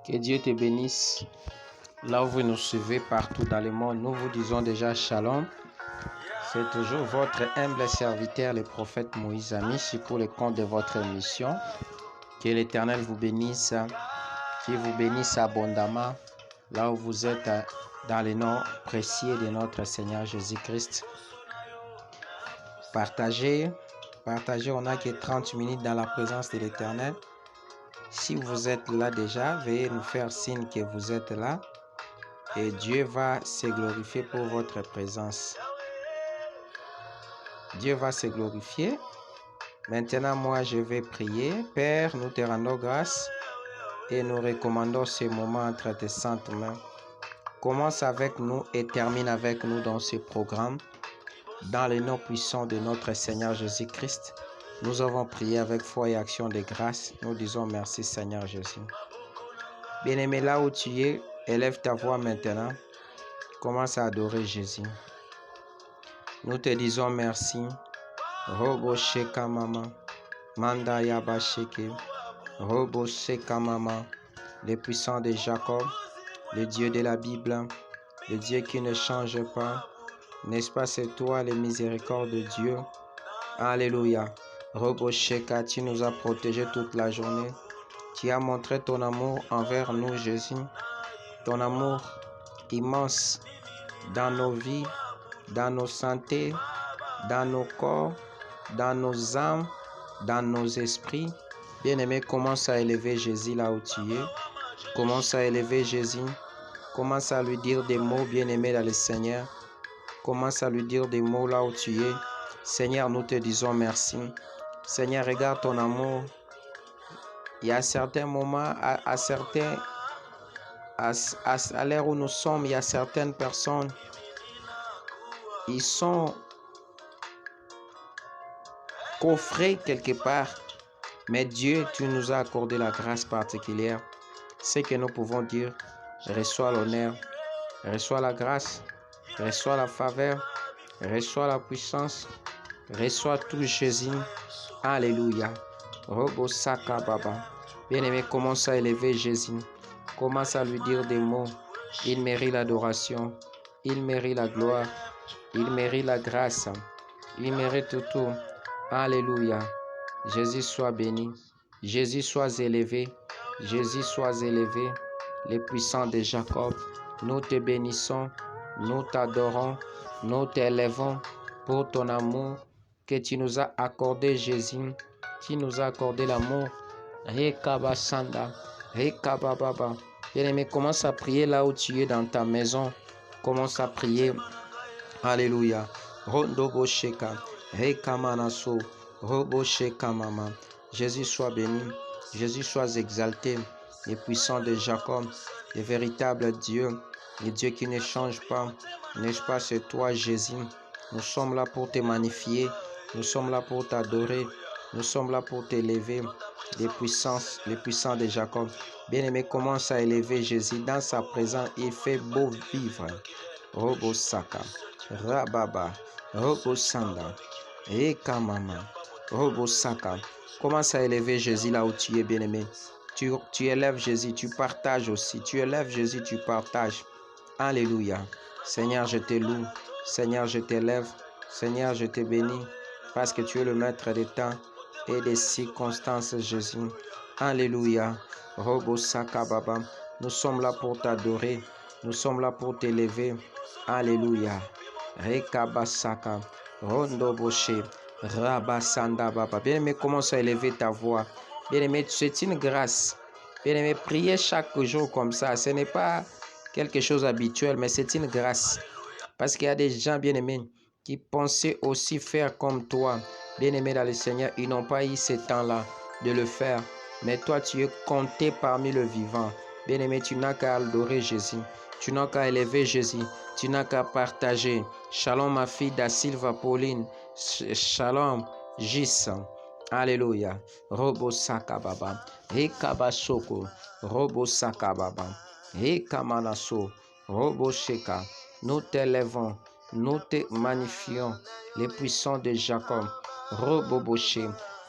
Que Dieu te bénisse. Là où vous nous suivez partout dans le monde, nous vous disons déjà shalom. C'est toujours votre humble serviteur, le prophète Moïse Amici, pour le compte de votre mission. Que l'Éternel vous bénisse, qu'il vous bénisse abondamment, là où vous êtes, dans le nom précieux de notre Seigneur Jésus-Christ. Partagez, on n'a que 30 minutes dans la présence de l'Éternel. Si vous êtes là déjà, veuillez nous faire signe que vous êtes là et Dieu va se glorifier pour votre présence. Dieu va se glorifier. Maintenant, moi, je vais prier. Père, nous te rendons grâce et nous recommandons ce moment entre tes saintes mains. Commence avec nous et termine avec nous dans ce programme. Dans le nom puissant de notre Seigneur Jésus-Christ, nous avons prié avec foi et action de grâce. Nous disons merci Seigneur Jésus. Bien-aimé, là où tu es, élève ta voix maintenant. Commence à adorer Jésus. Nous te disons merci. Robo Sheka Mama, Manda Yaba Sheke, Robo Sheka Mama, le puissant de Jacob, le Dieu de la Bible, le Dieu qui ne change pas. N'est-ce pas, c'est toi, le miséricorde de Dieu. Alléluia. Robo Sheka, tu nous as protégés toute la journée. Tu as montré ton amour envers nous, Jésus. Ton amour immense dans nos vies, dans nos santé, dans nos corps, dans nos âmes, dans nos esprits. Bien-aimé, commence à élever Jésus là où tu es. Commence à élever Jésus. Commence à lui dire des mots, bien-aimé, dans le Seigneur. Commence à lui dire des mots là où tu es. Seigneur, nous te disons merci. Seigneur, regarde ton amour. Il y a certains moments, à l'heure où nous sommes, il y a certaines personnes, ils sont coffrés quelque part. Mais Dieu, tu nous as accordé la grâce particulière. Ce que nous pouvons dire, reçois l'honneur, reçois la grâce, reçois la faveur, reçois la puissance, reçois tout Jésus. Alléluia. Robo Saka Baba. Bien-aimé, commence à élever Jésus. Commence à lui dire des mots. Il mérite l'adoration. Il mérite la gloire. Il mérite la grâce. Il mérite tout. Alléluia. Jésus soit béni. Jésus soit élevé. Jésus soit élevé. Les puissants de Jacob, nous te bénissons. Nous t'adorons. Nous t'élèvons pour ton amour que tu nous as accordé, Jésus. Tu nous as accordé l'amour. Rekabasanda. Rekabababa. Bien-aimé, commence à prier là où tu es dans ta maison. Commence à prier. Alléluia. Rondobo Sheka. Rekamanaso. Robo Sheka Mama. Jésus soit béni. Jésus soit exalté. Le puissant de Jacob. Le véritable Dieu. Le Dieu qui ne change pas. N'est-ce pas, c'est toi, Jésus. Nous sommes là pour te magnifier. Nous sommes là pour t'adorer. Nous sommes là pour t'élever. Les puissants de Jacob. Bien-aimé, commence à élever Jésus. Dans sa présence, il fait beau vivre. Robo Saka. Rababa. Robo Sanda. Ekamama. Robo Saka. Commence à élever Jésus là où tu es, bien-aimé. Tu élèves Jésus, tu partages aussi. Tu élèves Jésus, tu partages. Alléluia. Seigneur, je te loue. Seigneur, je t'élève. Seigneur, je te bénis. Parce que tu es le maître des temps et des circonstances, Jésus. Alléluia. Robo Saka Baba. Nous sommes là pour t'adorer. Nous sommes là pour t'élever. Alléluia. Rekabasaka. Rondo Boshe. Rabasanda Baba. Bien-aimé, commence à élever ta voix. Bien-aimé, c'est une grâce. Bien-aimé, prier chaque jour comme ça, ce n'est pas quelque chose d'habituel, mais c'est une grâce. Parce qu'il y a des gens, bien-aimés, qui pensaient aussi faire comme toi. Bien-aimés dans le Seigneur, ils n'ont pas eu ce temps-là de le faire. Mais toi, tu es compté parmi le vivant. Bien-aimé, tu n'as qu'à adorer Jésus. Tu n'as qu'à élever Jésus. Tu n'as qu'à partager. Shalom, ma fille da Silva Pauline. Shalom, Gis. Alléluia. Robo Sakababa. Ekabasoko. Robo Sakababa. Ekamanaso. Robo Sheka. Nous t'élèvons. Nous te magnifions. Les puissants de Jacob. Robo Boshe.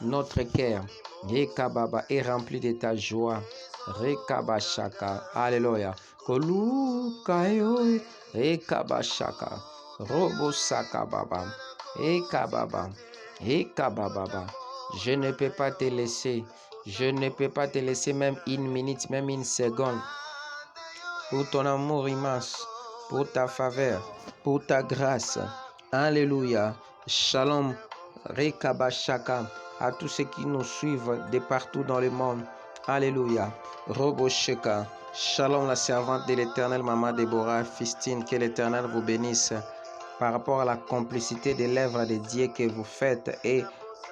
Notre cœur. Ekababa est rempli de ta joie. Rekabashaka. Alléluia. Kolukayo. Rekabashaka. Robosaka baba. Ekababa. Ekababa. Je ne peux pas te laisser. Je ne peux pas te laisser même une minute, même une seconde. Pour ton amour immense, pour ta faveur, pour ta grâce. Alléluia. Shalom. Rekabashaka. À tous ceux qui nous suivent de partout dans le monde. Alléluia. Robosheka. Shalom, la servante de l'Éternel, Maman Déborah, Fistine, que l'Éternel vous bénisse par rapport à la complicité de l'œuvre de Dieu que vous faites et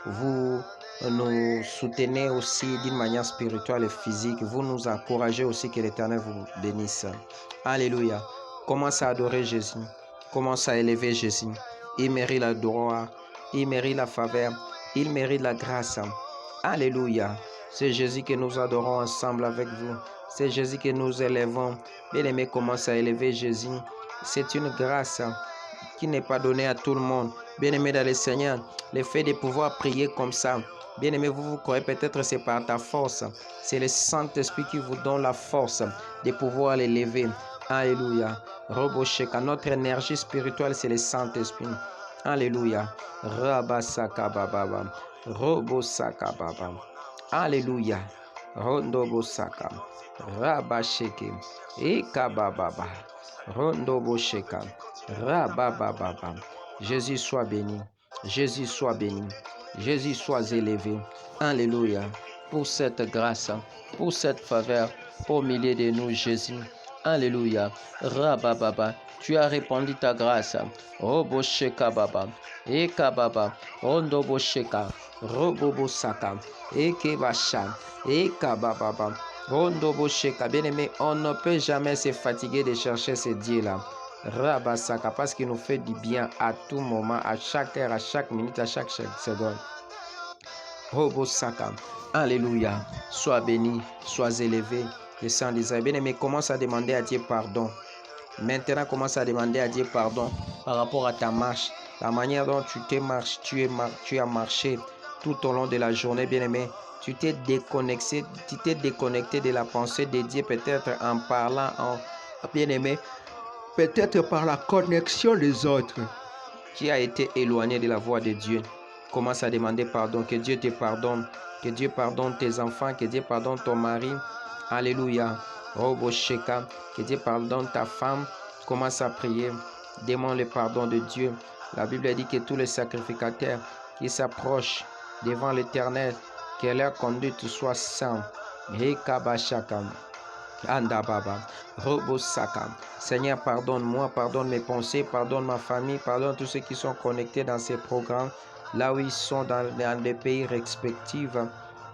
vous nous soutenez aussi d'une manière spirituelle et physique. Vous nous encouragez aussi, que l'Éternel vous bénisse. Alléluia. Commence à adorer Jésus. Commence à élever Jésus. Il mérite la gloire. Il mérite la faveur. Il mérite la grâce. Alléluia. C'est Jésus que nous adorons ensemble avec vous. C'est Jésus que nous élevons. Bien-aimé, commence à élever Jésus. C'est une grâce qui n'est pas donnée à tout le monde. Bien-aimé dans le Seigneur, le fait de pouvoir prier comme ça, bien-aimé, vous croyez peut-être c'est par ta force. C'est le Saint-Esprit qui vous donne la force de pouvoir l'élever. Alléluia. Robosheka, notre énergie spirituelle, c'est le Saint-Esprit. Alléluia. Rabasaka bababa. Robosaka baba. Alléluia. Rondobosaka. Rabasheke. Ekabababa. Rondobosheka. Rabababa. Jésus soit béni. Jésus soit béni. Jésus soit élevé. Alléluia. Pour cette grâce, pour cette faveur, au milieu de nous, Jésus. Alléluia. Rabababa. Tu as répandu ta grâce. Robosheka baba. Ekababa. Rondobosheka. Robobosaka. Ekebasha. Ekabababa. Rondobosheka. Bien-aimé, on ne peut jamais se fatiguer de chercher ce Dieu-là. Rabasaka, parce qu'il nous fait du bien à tout moment, à chaque heure, à chaque minute, à chaque seconde. Robosaka. Alléluia. Sois béni, sois élevé. Le sang d'Israël. Bien-aimé, commence à demander à Dieu pardon. Maintenant, commence à demander à Dieu pardon par rapport à ta marche, la manière dont tu as marché tout au long de la journée, bien-aimé. Tu t'es déconnecté de la pensée de Dieu, peut-être en parlant, bien-aimé, peut-être par la connexion des autres. Tu as été éloigné de la voix de Dieu. Commence à demander pardon, que Dieu te pardonne, que Dieu pardonne tes enfants, que Dieu pardonne ton mari. Alléluia. Robosheka, que Dieu pardonne ta femme. Commence à prier. Demande le pardon de Dieu. La Bible dit que tous les sacrificateurs qui s'approchent devant l'Éternel, que leur conduite soit sainte. Rekabashaka. Andababa, Robosaka. Seigneur, pardonne-moi, pardonne mes pensées, pardonne ma famille, pardonne tous ceux qui sont connectés dans ces programmes, là où ils sont dans les pays respectifs.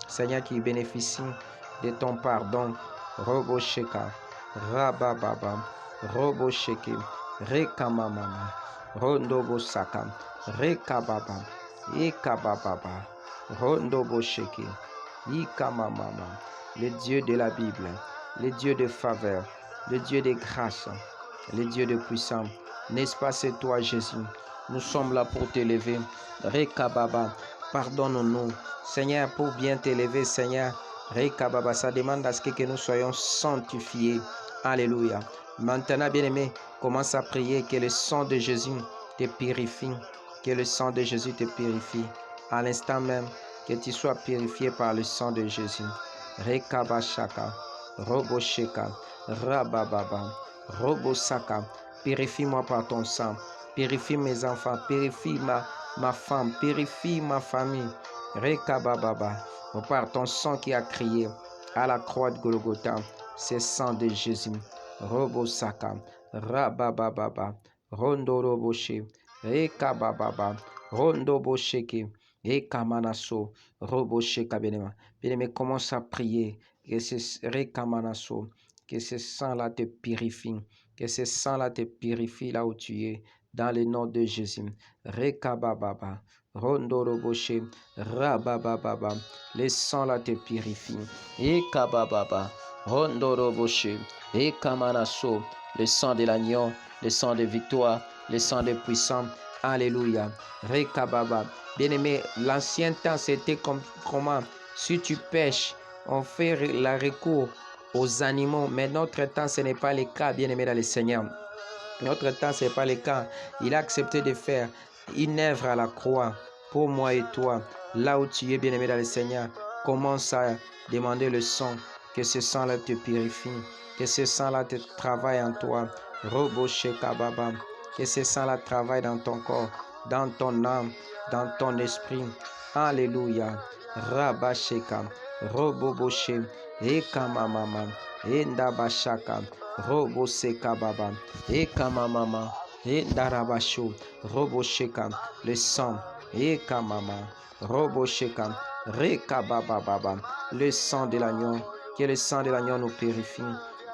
Seigneur, qui bénéficient de ton pardon. Robosheka, Rabababa, Robosheke, Rekamamama, Rondobosaka, Rekababa, Ekabababa, Rondobosheke, Ikamamama. Le Dieu de la Bible, le Dieu de faveur, le Dieu de grâce, le Dieu de puissance. N'est-ce pas, c'est toi, Jésus? Nous sommes là pour t'élever. Rekababa, pardonne-nous, Seigneur, pour bien t'élever, Seigneur. Rekababa, ça demande à ce que nous soyons sanctifiés. Alléluia. Maintenant, bien-aimé, commence à prier que le sang de Jésus te purifie. Que le sang de Jésus te purifie. À l'instant même, que tu sois purifié par le sang de Jésus. Rekabashaka, Robosheka, Rabababa, Robosaka. Purifie-moi par ton sang. Purifie mes enfants. Purifie ma femme. Purifie ma famille. Rekabababa. Par ton sang qui a crié à la croix de Golgotha. C'est sang de Jésus. Robosaka, Rabababa, Rondo Roboshe, Rekabababa, Rondo Bosheke. Et Kamanaso, Robosheka Benema. Bien-aimé, commence à prier que ce Rekamanaso, que ce sang-là te purifie, que ce sang-là te purifie là où tu es, dans le nom de Jésus. Rekabababa, Rondo Roboshe, Rabababa, le sang-là te purifie. Et Kabababa, Rondo Roboshe, et Kamanaso, le sang de l'agneau, le sang de victoire, le sang de puissance. Alléluia. Rekababa. Bien-aimé, l'ancien temps, c'était comme comment? Si tu pêches, on fait la recours aux animaux. Mais notre temps, ce n'est pas le cas, bien-aimé dans le Seigneur. Notre temps, ce n'est pas le cas. Il a accepté de faire une œuvre à la croix pour moi et toi. Là où tu es, bien-aimé dans le Seigneur, commence à demander le sang, que ce sang-là te purifie, que ce sang-là te travaille en toi. Robo Sheka Baba, que ce sang-là travaille dans ton corps, dans ton âme, dans ton esprit. Alléluia. Rabba Sheka, Robo Boshe, Eka Mama, Enda Bashaka, Robo Seka Baba, Eka Mama, Enda Rabasho, Robo Sheka, le sang, Eka Mama, Robo Sheka, Reka Baba Baba, le sang de l'agneau, que le sang de l'agneau nous purifie,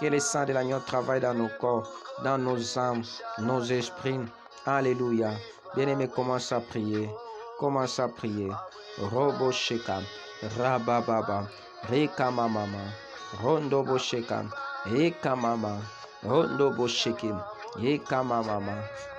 que le sang de l'agneau travaille dans nos corps, dans nos âmes, nos esprits. Alléluia. Bien-aimé, commence à prier. Commence à prier. Robo Sheka, Rabababa, Reka Mama, Rondo Bosheka, Eka Mama, Rondo Bosheki, Eka Mama,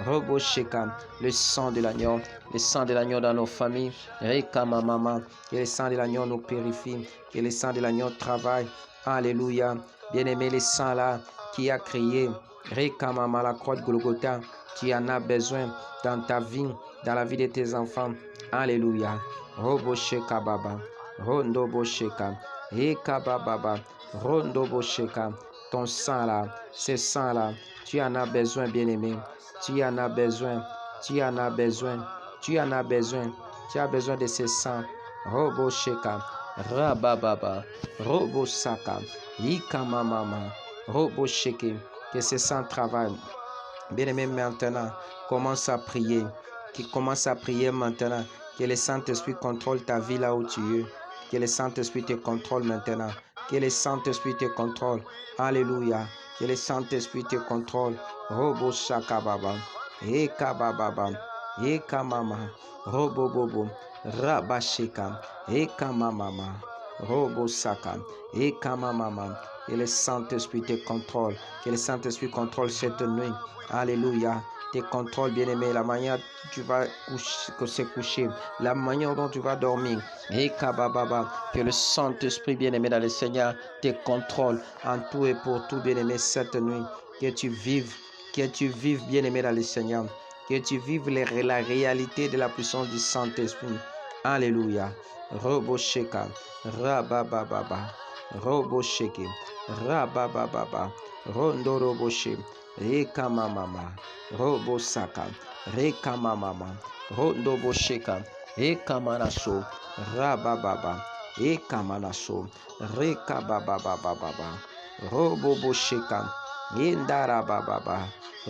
Robo Sheka, le sang de l'agneau dans nos familles, Eka Mama, que le sang de l'agneau nous purifie, que le sang de l'agneau travaille. Alléluia. Bien-aimé, le sang là qui a créé, Reka Mama, la croix de Golgotha, tu en as besoin dans ta vie, dans la vie de tes enfants. Alléluia. Robo Sheka Baba, Rondo Bosheka, Eka Baba, Rondo Bosheka. Ton sang là, ce sang là, tu en as besoin, bien-aimé. Tu en as besoin, tu en as besoin, tu en as besoin. Tu as besoin de ce sang. Robo Sheka, Rabababa, Robo Saka, Ika Mama, Robo Sheke. Que ce sang travaille. Bien-aimé, maintenant, commence à prier. Commence à prier maintenant. Que le Saint-Esprit contrôle ta vie là où tu es. Que le Saint-Esprit te contrôle maintenant. Que le Saint-Esprit te contrôle. Alléluia. Que le Saint-Esprit te contrôle. Robo Shaka Baba. Eka Baba. Eka Mama. Robo Bobo. Rabasheka. Eka Mama. Robo Saka. Eka Mama. Que le Saint-Esprit te contrôle. Que le Saint-Esprit contrôle cette nuit. Alléluia. Te contrôle, bien-aimé, la manière dont tu vas se coucher, la manière dont tu vas dormir. Et que le Saint-Esprit, bien-aimé dans le Seigneur, te contrôle en tout et pour tout, bien-aimé, cette nuit. Que tu vives, bien-aimé dans le Seigneur. Que tu vives la réalité de la puissance du Saint-Esprit. Alléluia. Robo Sheka, Rabababa, Robo Sheke, Rabababa, Rondo Robo Sheke. Reka Mama, Robo Saka, Reka Mama, Rondo Bosheka, Eka Manaso, Rabababa, Eka Manaso, Reka Baba, Robo Bosheka, Indara Baba,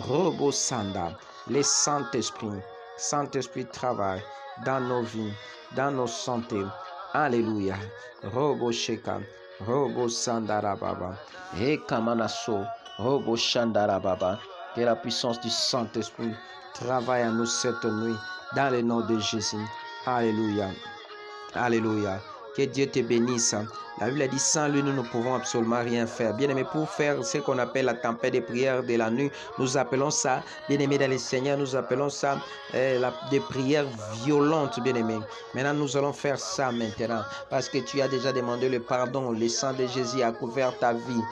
Robo Sanda, le Saint-Esprit travaille dans nos vies, dans nos santé. Alléluia. Robo Sheka, Robo Sandara Baba, Eka Manaso. Robo Shandara Baba, que la puissance du Saint-Esprit travaille en nous cette nuit, dans le nom de Jésus. Alléluia. Alléluia. Que Dieu te bénisse. La Bible a dit, sans lui, nous ne pouvons absolument rien faire. Bien-aimé, pour faire ce qu'on appelle la tempête de prière de la nuit, nous appelons ça, bien-aimé dans le Seigneur, nous appelons ça des prières violentes, bien-aimé. Maintenant, nous allons faire ça maintenant, parce que tu as déjà demandé le pardon. Le sang de Jésus a couvert ta vie.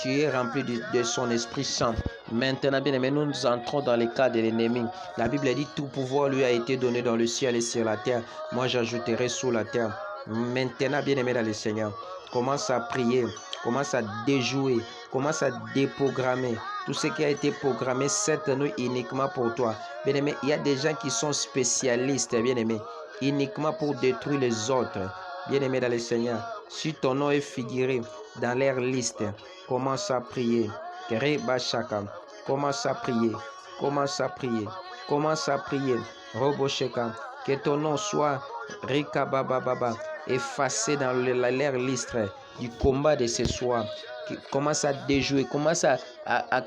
Tu es rempli de son Esprit Saint. Maintenant, bien-aimé, nous entrons dans le cas de l'ennemi. La Bible dit, tout pouvoir lui a été donné dans le ciel et sur la terre. Moi, j'ajouterai sous la terre. Maintenant, bien-aimé dans le Seigneur, commence à prier, commence à déjouer, commence à déprogrammer tout ce qui a été programmé cette nuit uniquement pour toi. Bien-aimé, il y a des gens qui sont spécialistes, bien-aimé, uniquement pour détruire les autres. Bien-aimé dans le Seigneur, si ton nom est figuré dans leur liste, commence à prier. Commence à prier, commence à prier, commence à prier. Robo Sheka, que ton nom soit Rika Baba, effacé dans l'air liste du combat de ce soir. Qui commence à déjouer, commence à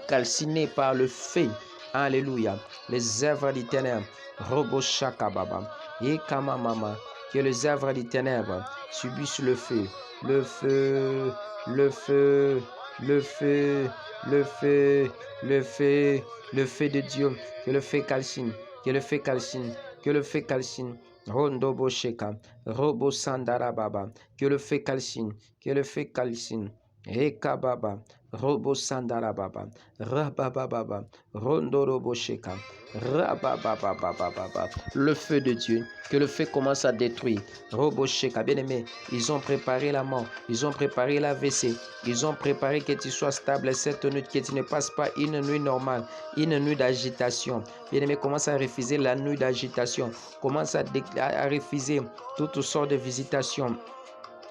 calciner par le feu. Alléluia. Les œuvres du ténèbre. Robo Shaka Baba. Et Kama Mama. Que les œuvres du ténèbre subissent le feu. Le feu. Le feu. Le feu. Le feu. Le feu. Le feu de Dieu. Que le feu calcine. Que le feu calcine. Que le feu calcine. Rondo Bosheka, Robo Sandara Baba, que le feu calcine, que le feu calcine, Ekababa, Robo Sandarababa, Rabababa, Rondorobo Sheka, Rabababa. Le feu de Dieu, que le feu commence à détruire. Robo Sheka, bien-aimé, ils ont préparé la mort, ils ont préparé la l'AVC, ils ont préparé que tu sois stable cette nuit, que tu ne passes pas une nuit normale, une nuit d'agitation. Bien-aimé, commence à refuser la nuit d'agitation, commence à refuser toutes sortes de visitations.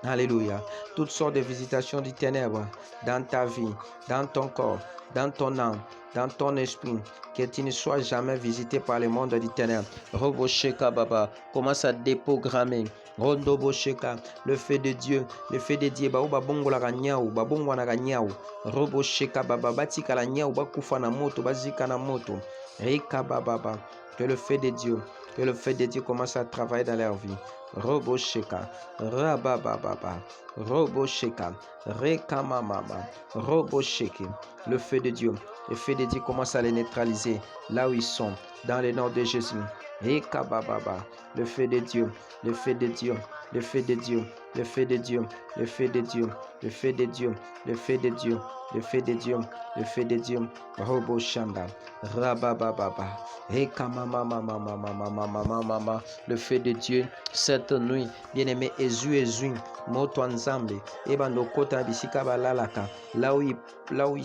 Alléluia. Toutes sortes de visitations du ténèbre dans ta vie, dans ton corps, dans ton âme, dans ton esprit, que tu ne sois jamais visité par le monde du ténèbre. Robosheka Baba, commence à déprogrammer. Rondobosheka, le feu de Dieu, babongo la ganyao, babongo na ganyao. Robosheka Baba, batika la nyao, bakufa na moto, bazika na moto. Reka Baba, que le feu de Dieu, que le feu de Dieu commence à travailler dans leur vie. Robosheka, Rabababa, Robosheka, Rekamamama, Robosheke, le feu de Dieu commence à les neutraliser là où ils sont, dans le nom de Jésus. Rekabababa, le feu de Dieu, le feu de Dieu, le feu de Dieu, le feu de Dieu, le feu de Dieu, le feu de Dieu, le feu de Dieu, le feu de Dieu, le feu de Dieu, Roboshanda, Rabababa, Rekamamamamamamamamamama, le feu de Dieu, cette nuit, bien-aimé, Ezu, moto ensemble, Ebandokota Bisika Balalaka, là où ils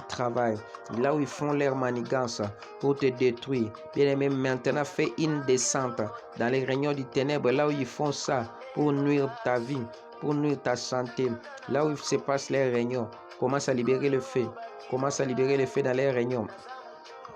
travaillent, là où ils font leur manigance pour te détruire. Bien-aimé, maintenant fais une descente dans les réunions du ténèbre, là où ils font ça pour nuire ta vie, pour nuire ta santé, là où se passent les réunions. Commence à libérer le feu, commence à libérer le feu dans les réunions.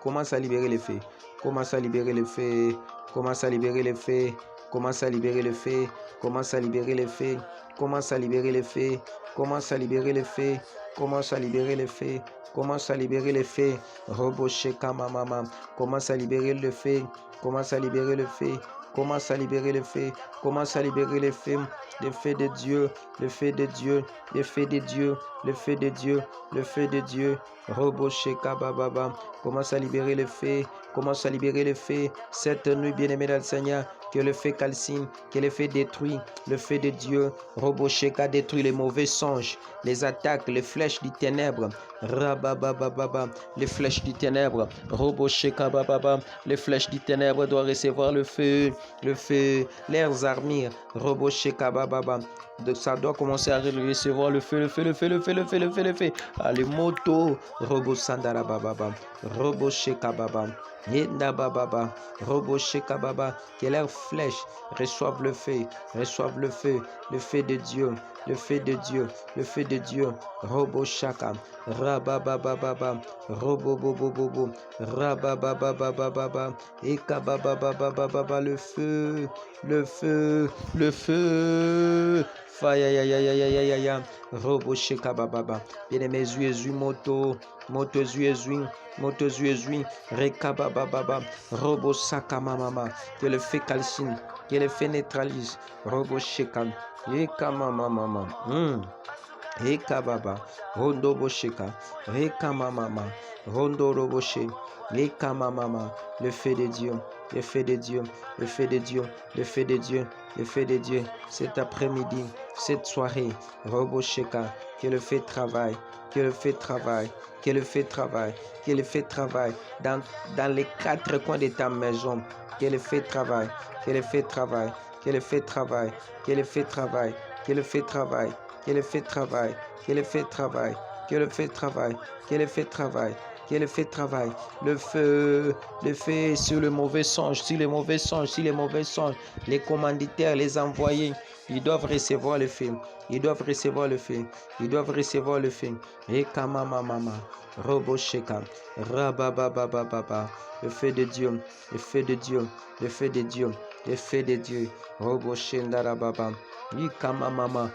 Commence à libérer les faits. Commence à libérer les faits. Commence à libérer les faits. Commence à libérer les faits. Commence à libérer les faits. Commence à libérer les faits. Commence à libérer les faits. Commence à libérer les faits. Commence à libérer les faits. Robosheka mama. Commence à libérer le fait. Commence à libérer le fait. Commence à libérer les faits. Commence à libérer les faits. Le feu de Dieu. Le feu de Dieu. Le feu de Dieu. Le feu de Dieu. Le feu de Dieu. Robosheka baba. Commence à libérer le feu. Commence à libérer le feu. Cette nuit, bien-aimé dans le Seigneur, que le feu calcine, que le feu détruit. Le feu de Dieu, Robosheka, détruit les mauvais songes, les attaques, les flèches du ténèbre. Rababababa, les flèches du ténèbre. Robosheka bababa, les flèches du ténèbre doivent recevoir le feu, leurs armures. Robosheka bababa. Donc ça doit commencer à recevoir le feu. Allez, moto, Robo Sandara Baba, Robo Sheka Baba, Yenda Baba, Robo Sheka Baba, que leurs flèches reçoivent le feu, le feu de Dieu, le feu de Dieu, le feu de Dieu, Robo Shaka, Rabababa, Robo Bobo, Rabababa, Eka Baba, le feu. Faya, Robo Sheka Baba, bien-aimé Zuezu, moto Zuezu, Rekababa, Robo Saka Mama, que le feu calcine, que le feu neutralise, Robo Sheka, Eka Mama, Eka Baba, Rondo Bosheka, Reka Mama, Rondo Roboshe, Eka Mama, le feu de Dieu, le feu de Dieu, le feu de Dieu, le feu de Dieu, le feu de Dieu, cet après-midi, cette soirée, Robosheka, que le feu travaille, que le feu travaille, que le feu travaille, que le feu travaille dans les quatre coins de ta maison, que le feu travaille, que le feu travaille, que le feu travaille, que le feu travaille, que le feu travaille, que le feu travaille, que le feu travaille, que le feu travaille, que le feu travaille, que le feu travaille, le feu sur le mauvais songe, les commanditaires, les envoyés, ils doivent recevoir le feu, Et Kamamama, Robosheka, Rabababababa, le feu de Dieu, Roboshendarababa, Ikamamama,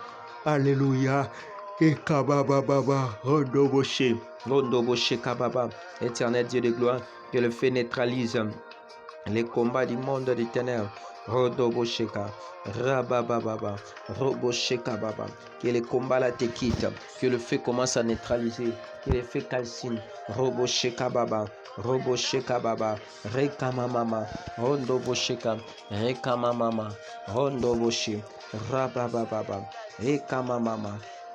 Alléluia. Rondoboshe Kababa, éternel Dieu de gloire, que le feu neutralise les combats du monde des ténèbres. Rodobosheka, Rabababa, Robosheka Baba, que les combats là te quittent, que le feu commence à neutraliser, que le feu calcine. Robosheka Baba, Rekamamama, Rondobosheka, Rekamamama, Rondoboshe, Rabababa, Rekamamama,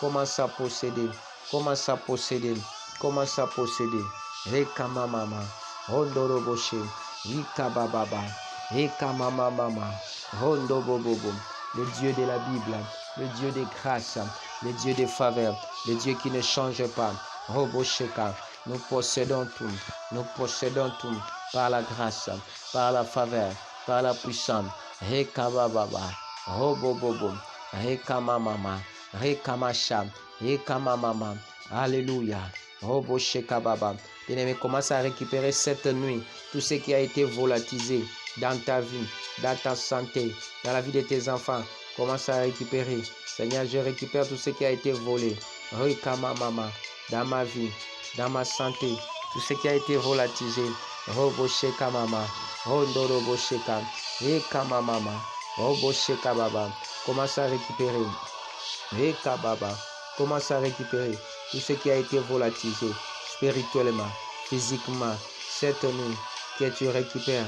Commence à posséder. Commence à posséder. Commence à posséder. Rekamamama. Hondoroboshe. Ikabababa. Rekamamama. Hondobobobo. Le Dieu de la Bible. Le Dieu des grâces. Le Dieu des faveurs. Le Dieu qui ne change pas. Robosheka. Nous possédons tout. Nous possédons tout. Par la grâce. Par la faveur. Par la puissance. Rekabababa. Robobobo. Rekamamama. Rekamasham. Rekamamama. Alléluia. Roboshekababa. Bien-aimé, commence à récupérer cette nuit tout ce qui a été volatilisé dans ta vie, dans ta santé, dans la vie de tes enfants. Commence à récupérer. Seigneur, je récupère tout ce qui a été volé. Rekamamama. Dans ma vie, dans ma santé, tout ce qui a été volatilisé. Roboshekamama. Rondorobosheka. Rekamamama. Roboshekababa. Commence à récupérer. Rekababa. Commence à récupérer tout ce qui a été volatilisé spirituellement, physiquement. Cette nuit que tu récupères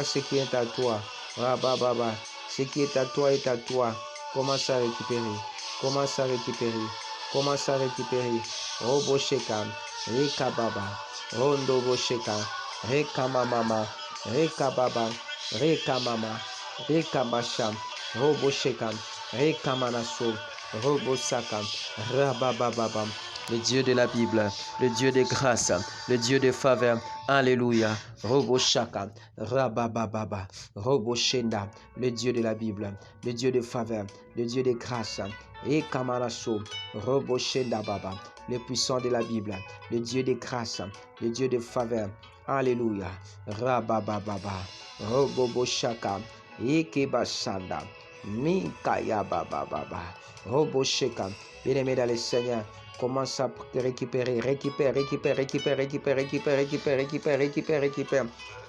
ce qui est à toi. Rabababa. Ce qui est à toi est à toi. Commence à récupérer. Commence à récupérer. Commence à récupérer. Robosheka. Rekababa. Rondobosheka. Rekamamama. Rekababa. Rekamama. Rekamasham. Robosheka. Rekamanaso. Robosaka. Rabababam. Le Dieu de la Bible, le Dieu de grâce, le Dieu de faveur. Alléluia. Roboshaka. Rabababa. Roboshenda. Le Dieu de la Bible, le Dieu de faveur, le Dieu de grâce. Et Kamaraso. Roboshenda Baba. Le puissant de la Bible, le Dieu de grâce, le Dieu de faveur. Alléluia. Rabababa. Roboshaka. Ikebashanda. Mikaya Baba Baba. Robosheka. Bien-aimé dans le Seigneur, commence à récupérer. Récupère.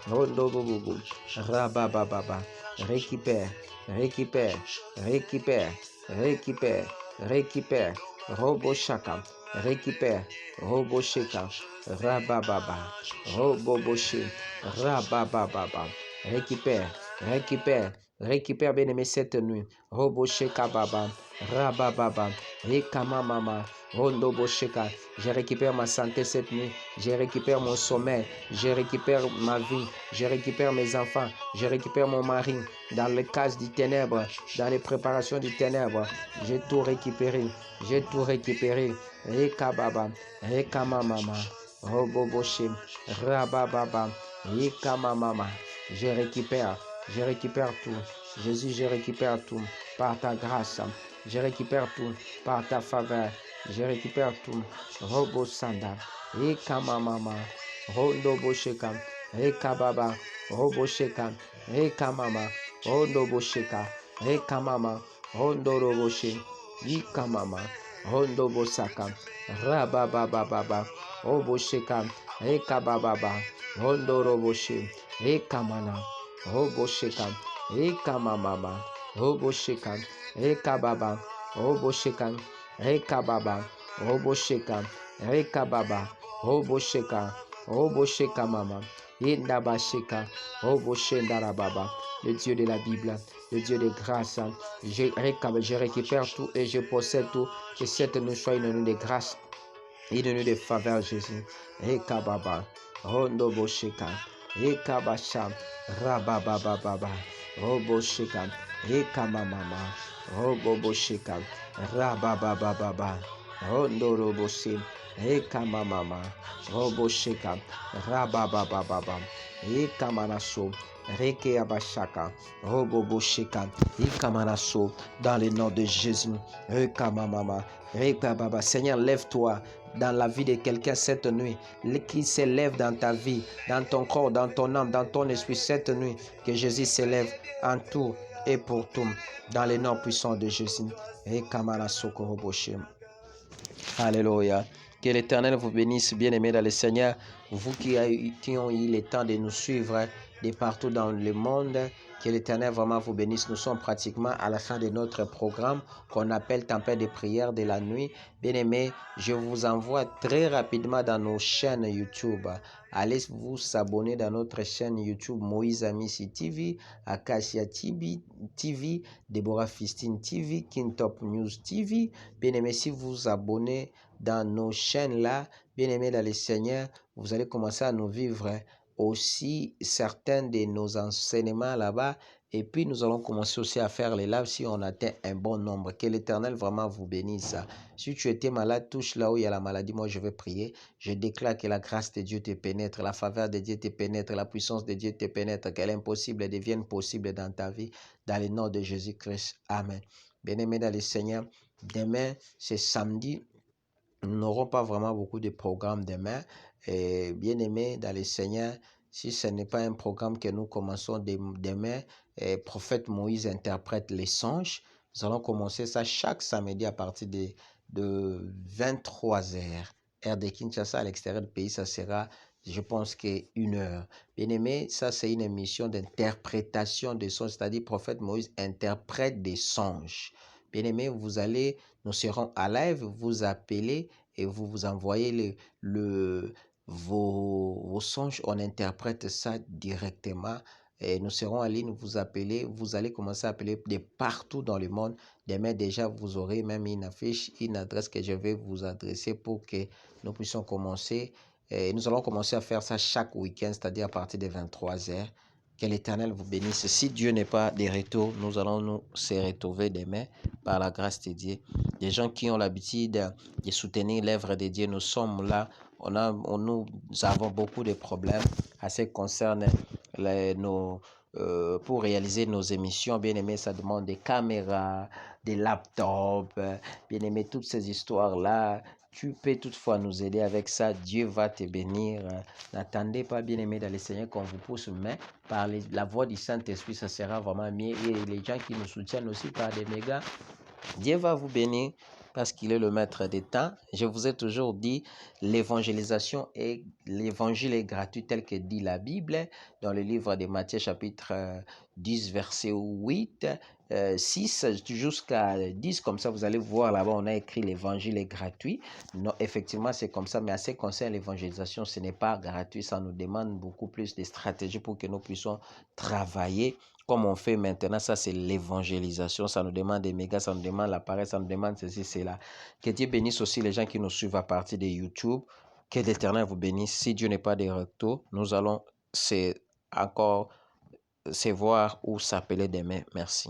Rodobobobo. Rabababa. Récupère. Roboshaka. Récupère. Robosheka. Rabababa. Roboboshe. Rabababa. Récupère, bien-aimé, cette nuit. Robosheka Baba. Rabababa. Rekamamama. Rondobosheka. Je récupère ma santé cette nuit. Je récupère mon sommeil. Je récupère ma vie. Je récupère mes enfants. Je récupère mon mari. Dans les cases du ténèbre, dans les préparations du ténèbre, j'ai tout récupéré. Rekababa. Rekamamama. Roboboshe. Rabababa. Rekamamama. Je récupère tout. Jésus, je récupère tout par ta grâce. Je récupère tout par ta faveur. Je récupère tout. Robo Sanda. Rekamamama. Rondo Bosheka. Rekababa. Robo Sheka. Rekamama. Rondo Bosheka. Rekamama. Rondo Roboshe. Ikamama. Rondo Bosaka. Rabababa. Robo Sheka. Rekababa. Rondo Roboshe. Rekamana. Robosheka. Rekamamama. Robosheka. Rekababa. Robosheka. Rekababa. Robosheka. Rekababa. Robosheka mama. Indabasheka. Roboshendarababa. Le Dieu de la Bible, le Dieu de grâce. Je récupère tout et je possède tout. Que cette nuit soit une nuit de grâce et une nuit de faveur, Jésus. Rekababa. Rondobosheka. Rekabasham. Rabababa. Robosheka. Rekamamama. Robobosheka. Rabababa. Rondoroboshe. Rekamamama. Robosheka. Rabababa. Rekamanaso. Rekeabashaka. Robobosheka. Rekamanaso. Dans le nom de Jésus. Rekamamama. Rekababa. Seigneur, lève-toi dans la vie de quelqu'un cette nuit, qui s'élève dans ta vie, dans ton corps, dans ton âme, dans ton esprit cette nuit, que Jésus s'élève en tout et pour tout, dans les noms puissants de Jésus. Alléluia. Que l'Éternel vous bénisse, bien-aimés dans le Seigneur, vous qui ont eu le temps de nous suivre de partout dans le monde. Que l'Éternel vraiment vous bénisse. Nous sommes pratiquement à la fin de notre programme qu'on appelle Tempête de prière de la nuit. Bien-aimés, je vous envoie très rapidement dans nos chaînes YouTube. Allez vous abonner dans notre chaîne YouTube Moïse Amissi TV, Acacia TV, Deborah Fistine TV, King Top News TV. Bien-aimés, si vous vous abonnez dans nos chaînes là, bien-aimés dans le Seigneur, vous allez commencer à nous vivre aussi certains de nos enseignements là-bas. Et puis, nous allons commencer aussi à faire les lives si on atteint un bon nombre. Que l'Éternel vraiment vous bénisse. Si tu étais malade, touche là où il y a la maladie. Moi, je vais prier. Je déclare que la grâce de Dieu te pénètre, la faveur de Dieu te pénètre, la puissance de Dieu te pénètre, que l'impossible devienne possible dans ta vie. Dans le nom de Jésus-Christ. Amen. Bien-aimés dans le Seigneur, demain, c'est samedi. Nous n'aurons pas vraiment beaucoup de programmes demain. Et bien aimé dans le Seigneur, si ce n'est pas un programme que nous commençons demain, prophète Moïse interprète les songes. Nous allons commencer ça chaque samedi à partir de 23 heures. Heure de Kinshasa à l'extérieur du pays, ça sera, je pense, que 1 heure. Bien aimé, ça c'est une émission d'interprétation des songes, c'est-à-dire prophète Moïse interprète des songes. Bien aimé, nous serons à live, vous appelez et vous envoyez vos songes, on interprète ça directement. Et nous serons en ligne, vous appelez, vous allez commencer à appeler de partout dans le monde. Demain déjà, vous aurez même une affiche, une adresse que je vais vous adresser pour que nous puissions commencer. Et nous allons commencer à faire ça chaque week-end, c'est-à-dire à partir de 23 heures. Que l'Éternel vous bénisse. Si Dieu n'est pas de retour, nous allons nous se retrouver demain par la grâce de Dieu. Des gens qui ont l'habitude de soutenir l'œuvre de Dieu, nous sommes là. Nous avons beaucoup de problèmes à ce qui concerne pour réaliser nos émissions. Bien aimé, ça demande des caméras, des laptops, bien aimé, toutes ces histoires-là. Tu peux toutefois nous aider avec ça. Dieu va te bénir. N'attendez pas, bien aimé, dans le Seigneur qu'on vous pousse, mais par la voix du Saint-Esprit, ça sera vraiment mieux. Et les gens qui nous soutiennent aussi par des mégas, Dieu va vous bénir parce qu'il est le maître des temps. Je vous ai toujours dit, l'évangélisation et l'évangile est gratuit tel que dit la Bible dans le livre de Matthieu chapitre 10 verset 8, 6 jusqu'à 10. Comme ça, vous allez voir là-bas, on a écrit l'évangile est gratuit. Non, effectivement, c'est comme ça. Mais à ce qui concerne l'évangélisation, ce n'est pas gratuit. Ça nous demande beaucoup plus de stratégies pour que nous puissions travailler comme on fait maintenant. Ça, c'est l'évangélisation. Ça nous demande des mégas, ça nous demande l'appareil, ça nous demande ceci, cela. Que Dieu bénisse aussi les gens qui nous suivent à partir de YouTube. Que l'Éternel vous bénisse. Si Dieu n'est pas de retour, nous allons encore se voir ou s'appeler demain. Merci.